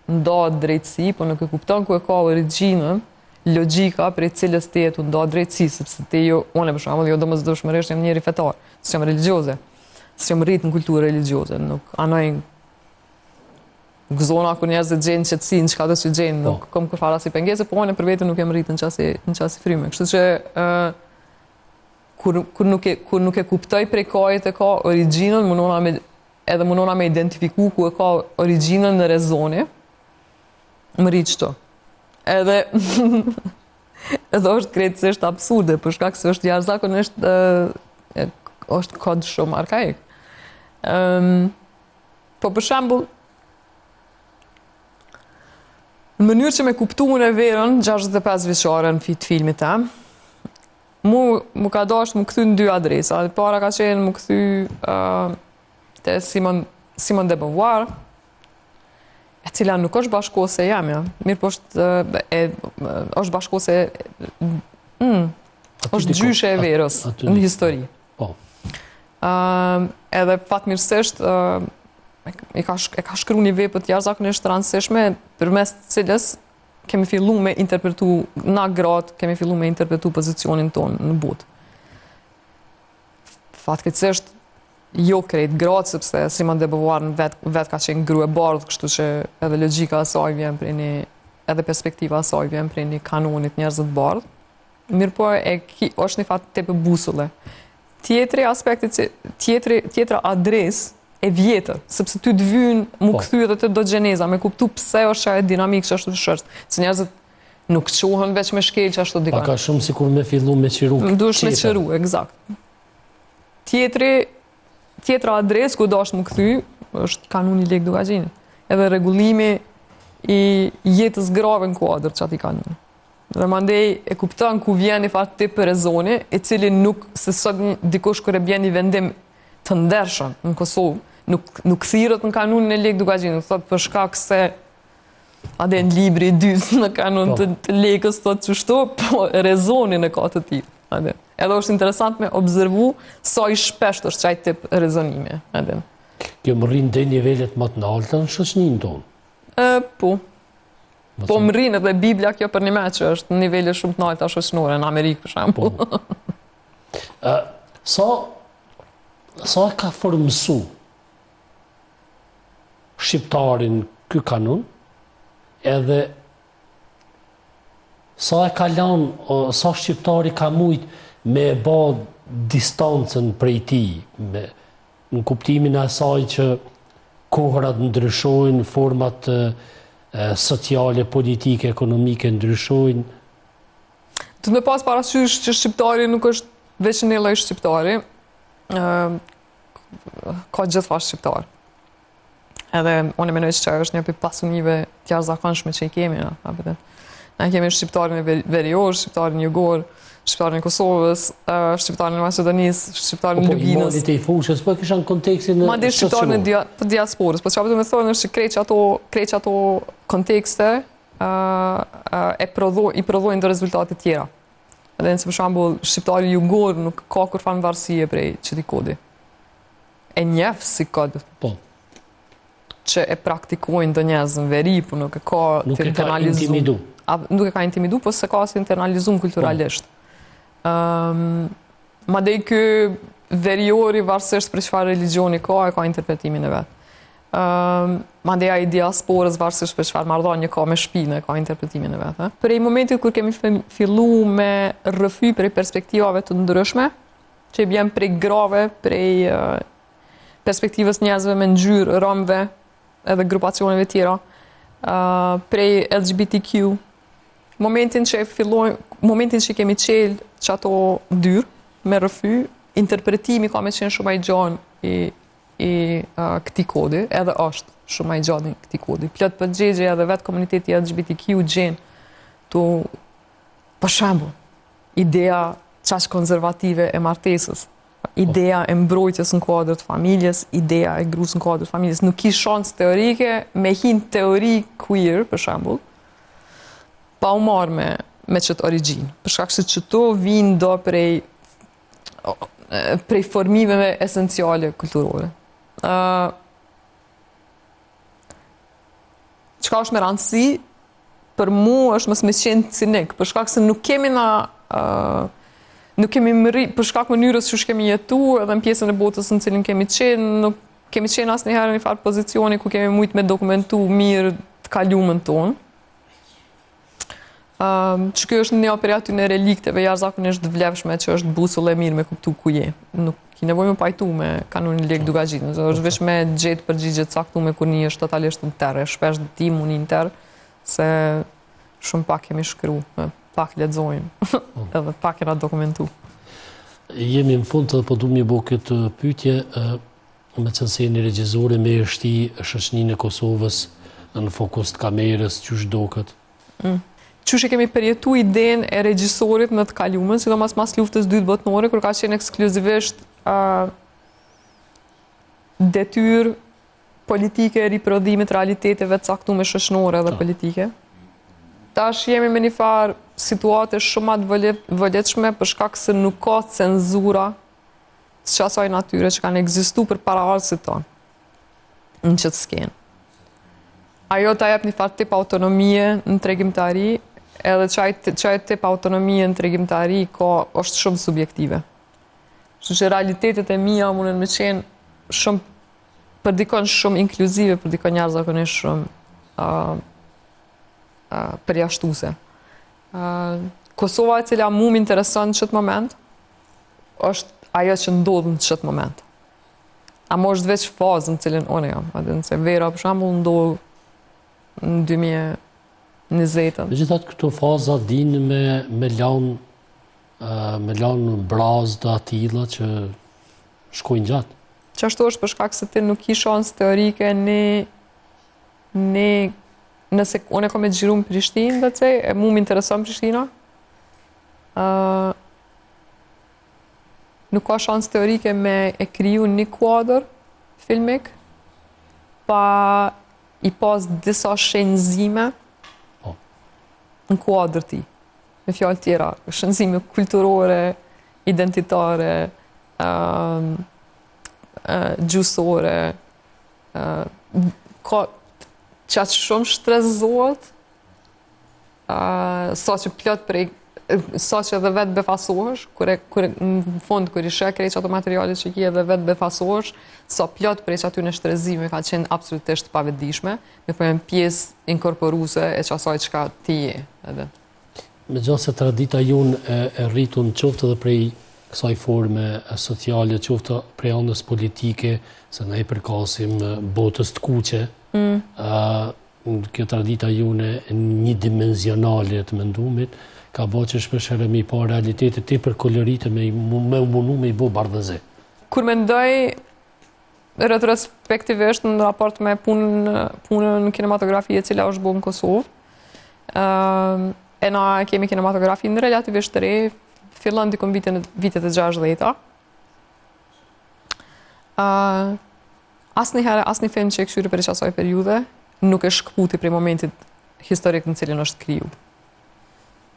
nda drejtësi, po nuk e kupton ku e ka origjinën, logjika prej cilës te të nda drejtësi, sepse te jo, unë për shembull, jo domosdoshmërisht jam njëri fetar, s'jam religioze, s'jam rrit në kulturë religioze, nuk anoj gëzona ku njerëzit gjenë qetësinë, çka do të gjenë, nuk kam kurfar as i pengese, po unë për veten nuk jam rrit në qasi fryme. Kështu që kur nuk e kuptoj prej kajit e ka origjinën, mundona me identifiku ku e ka origjinën në rezoni, më rrit qëto. Edhe është krejtësisht absurde, për shkak se është jashtëzakonisht është kod shumë arkaik. Po për shembull, në mënyrë që me kuptu unë e verën 65 vjeçare në filmit e, mu ka dashur mu kthy në 2 adresa. Para ka qenë mu kthy te Simone de Beauvoir, e cila nuk është bashkose jam, ja. Mirë po është bashkose është gjyshe e verës në histori. Po. Edhe fatmirësisht e ka shkruar një vepër të jashtëzakonisht të rëndësishme, përmes të cilës kemi fillu me interpretu, na gratë, kemi fillu me interpretu pozicionin tonë në botë. Fatkeqësisht, jo krejt gratë, sepse Simone de Beauvoir vetë ka qenë grua e bardhë, kështu që edhe logjika e saj vjen prej një, edhe perspektiva e saj vjen prej një kanonit njerëzve të bardhë. Mirë po është një fat tepër busulle. Tjetra adresë e vjetër, sepse ty të vynë mu kthy edhe të do gjeneza, me kuptu pse është që e dinamikë që ashtu të shërst. Se njerëzit nuk qohën veç me shkel që ashtu dikon. Ka shumë sikur me fillu me qiru. Dush me qiru, egzakt. Tjetri tjetra adres ku do është më kthy është kanuni Lek Dugaxhinit. Edhe rregullimi i jetës grave në kuadër që ati kanun. Dhe mandej e kupton ku vjen i fat tip për rezoni, i cili nuk se sot dikush kur e bjen një vendim të ndershëm në Kosovë, nuk thirrët në kanunin e Lek Dugaxhinit, thot për shkak se ade në libri i dytë në kanun të Lekës thot çështo, po rezonin e ka të tillë. Edhe është interesant me observu sa i shpesht është çaj tip rezonimi. Kjo më rrinë dhe nivellet më të larta në shoqërinë tonë. Po. Po më rrinë edhe Biblia kjo për një me që është në nivele shumë të larta shoqërore në Amerikë për shembull. Sa e ka formësu shqiptarin ky kanun, edhe sa e ka lanë, sa shqiptari ka mujt me e ba distancën prej tij, në kuptimin e asaj që kohërat ndryshojnë, format sociale, politike, ekonomike ndryshojnë. Të me pas parasysh që shqiptari nuk është veç një lloj shqiptari, ka gjithfar shqiptar. Edhe unë mendoj se është një prej pasunive të jashtëzakonshme që i kemi na. Ne kemi shqiptarin e Verior, shqiptarin jugor, shqiptarin e Kosovës, shqiptarin e Maqedonisë, shqiptarin e Lubinës. Po, i fushës, po kisha në kontekstin e madje shqiptarin e diasporës. Po çfarë do të thonë është që kreç ato kontekste i prodhojnë do rezultate tjera. Edhe nëse për shembull shqiptari jugor nuk ka kurfar varësie prej çdi kodi. E njeh si kod. Po. Që e praktikojnë do njerëz në veri, po nuk e ka të internalizuar. Nuk e ka intimidu, po se ka si internalizum kulturalisht. Madej ky veriori varësisht për çfarë religioni ka, e ka interpretimin e vet. Madej ai diasporës varësisht për çfarë marrëdhënie ka me shtëpinë, ka interpretimin e vet. Prej momentit kur kemi filluar me rrëfy prej perspektivave të ndryshme, që bjen prej grave, prej perspektivës njerëzve me ngjyrë, romëve, edhe grupacioneve tjera, prej LGBTQ, momentin që kemi qelë që ato dyrë me rrëfy, interpretimi ka me qenë shumë i gjanë i këtij kodi, edhe është shumë i gjatë i këtij kodi. Plot përgjigje edhe vetë komuniteti LGBTQ gjenë të, për shembull, ideja çaq konservative e martesës, ideja e mbrojtjes në kuadër të familjes, ideja e gruas në kuadër të familjes, nuk ki shans teorike me hin teori queer, për shembull, pa u marrë me çet origjinë. Për shkak se çto vijnë do prej formimeve esenciale kulturore. Çka është me rëndësi, për mua është mos me qenë cinik, për shkak se nuk kemi për shkak mënyrës që kemi jetuar edhe në pjesën e botës në cilën kemi qenë, nuk kemi qenë asnjëherë në një farë pozicioni ku kemi mujt me dokumentu mirë të kaluamën tonë. Që kjo është një prej aty në relikteve jashtëzakonisht të vlefshme që është busull e mirë me kuptu ku je. Nuk ki nevojë me pajtu me kanunin Lek Dugaxhinit, është vetëm me gjetë përgjigje të caktuara kur një është totalisht në terr, shpesh tim unë në terr se shumë pak kemi shkruar, pak lexojmë, edhe pak kena dokumentu. Jemi në fund të po du më bëj këtë pyetje, me qenë se jeni regjizore me shti shoqërinë e Kosovës në fokus të kamerës, çu duket? Qysh e kemi përjetu idenë e regjisorit në të kaluamën, sidomos mas luftës dytë botërore, kur ka qenë ekskluzivisht detyrë politike e riprodhimit realiteteve të caktuara shoqërore dhe politike. Tash jemi me një farë situate shumë të vëlletshme për shkak se nuk ka cenzura të asaj natyre që kanë ekzistuar për para arsit tonë në qëtë skenë. Ajo ta jep një farë tip autonomie në tregimtari, edhe çaj tip autonomie në tregimtari është shumë subjektive. Kështu që realitetet e mia mundën me qenë shumë për dikon shumë inkluzive, për dikon jashtëzakonisht shumë përjashtuese. Kosova e cila mu m'intereson në çet moment, është ajo që ndodh në çet moment. Amo është veç fazë në cilën unë jam. Se vera, për shembull, ndodh në 2020. Megjithatë këto faza dinë me lanë brazë të atilla që shkojnë gjatë. Qashtu është për shkak se ti nuk ki shansë teorike nëse unë e kom e gjiru në Prishtinë, dhe cej, e mu m'intereson Prishtina, nuk ka shansë teorike me e kriju një kuadër filmik, pa i pas disa shenzime në kuadër ti. Me fjalë tjera, shenzime kulturore, identitare, gjusore, ka qatë shumë shtrezohet, sa që plot prej, sa që edhe vetë befasohesh, në fund, kër i shek krejt ato materialet që ki edhe vetë befasohesh, sa plot prej që aty në shtrezime ka qenë absolutisht pavetdijshme, me përmen pjesë inkorporuse e qasaj që ka ti je edhe. Me gjatë se tradita jonë e rritun qoftë edhe prej kësaj forme sociale, qoftë prej anës politike, se ne i përkasim botës të kuqe, kjo tradita jonë një dimenzionale të mendumit, ka bo që shpeshere me i pa realitetet te për kolorite me mundu me i bo bardhëze. Kur mendoj retrospektivisht në raport me punën në kinematografi e cila është bo në Kosovë, e na kemi kinematografi në relativisht të re, fillon dikon vitet e 60-ta. Asnjëherë film që e këshyri për asaj periudhe nuk e shkputi për momentit historik në cilin është kriju.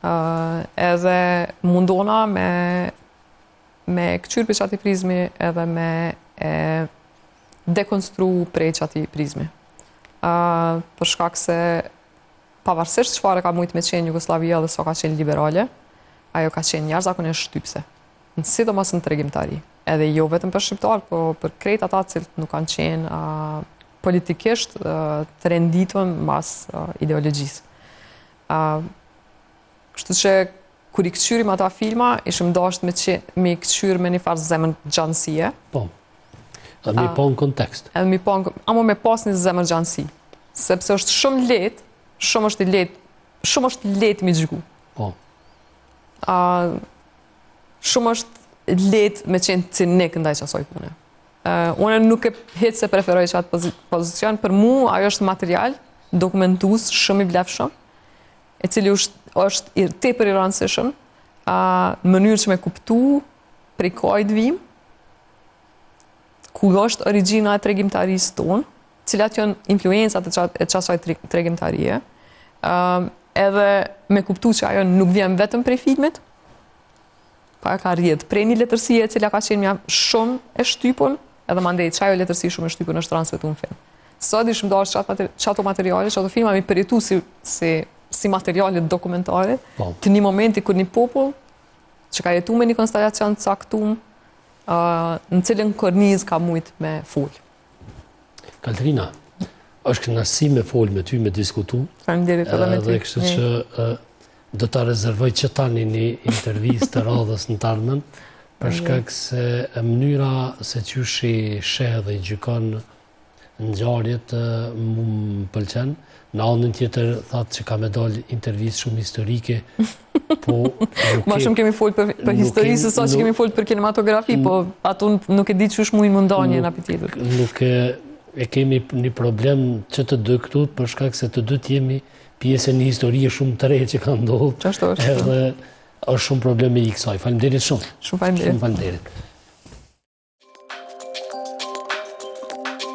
Edhe mundona me këqyr për qati prizmi edhe me dekonstru prej qati prizmi. Për shkak se pavarësisht çfarë ka mujt me qenë Jugoslavia dhe sa ka qenë liberale, ajo ka qenë jashtëzakonisht shtypse. Sidomos në tregimtari. Edhe jo vetëm për shqiptar, po për krejt ata cilët nuk kanë qenë politikisht të renditën mas ideologjisë. Kështu që kur i këqyrim ata filma, ishëm dasht me i këqyr me një farë zemër gjanësie. Po, dhe me po në kontekst. Amo me pas një zemër gjanësi. Sepse është shumë letë, shumë është letë mi gjyku. Po. Shumë është letë me qenë cinik ndaj qasoj pune. Unë nuk e hitë se preferoj që atë pozicion, për mu ajo është material, dokumentus, shumë i vlefshëm, e cili është tepër i rëndësishëm, në mënyrë që me kuptu prej kajt vim, ku është origjina e tregimtarisë tonë, cilat janë influencat e qasaj tregimtarie, edhe me kuptu që ajo nuk vjen vetëm prej filmit, pa ka rrjedh prej një letërsie e cila ka qenë mja shumë e shtypun, edhe mandej që ajo letërsi shumë e shtypun është transmetu në film. Sot ishëm dash qato materiale, qato filma mi përjetu si materialet dokumentare, të një momenti kur një popull që ka jetu me një konstelacion të caktum, në cilën korniz ka mujt me folë. Katerina, është kënaqësi me folë me ty, me diskutu. Faleminderit edhe me ty. Dhe kështu që do ta rezervoj që tani një intervistë të radhës në tarmen, për shkak se mënyra se qyshi sheh dhe i gjykon ngjarjet më pëlqen. Në anën tjetër thatë që ka me dalë intervistë shumë historike, po... Ma shumë kemi folë për historisë, sa që kemi folë për kinematografi, po ato nuk e di që është mujnë mundanje në apetitër. Nuk e kemi një problem që të dy këtu, për shkak se të dy jemi pjesë një historie shumë të re që ka ndodhur. Qashtu është. Edhe është shumë probleme i kësaj. Faleminderit shumë. Shumë faleminderit.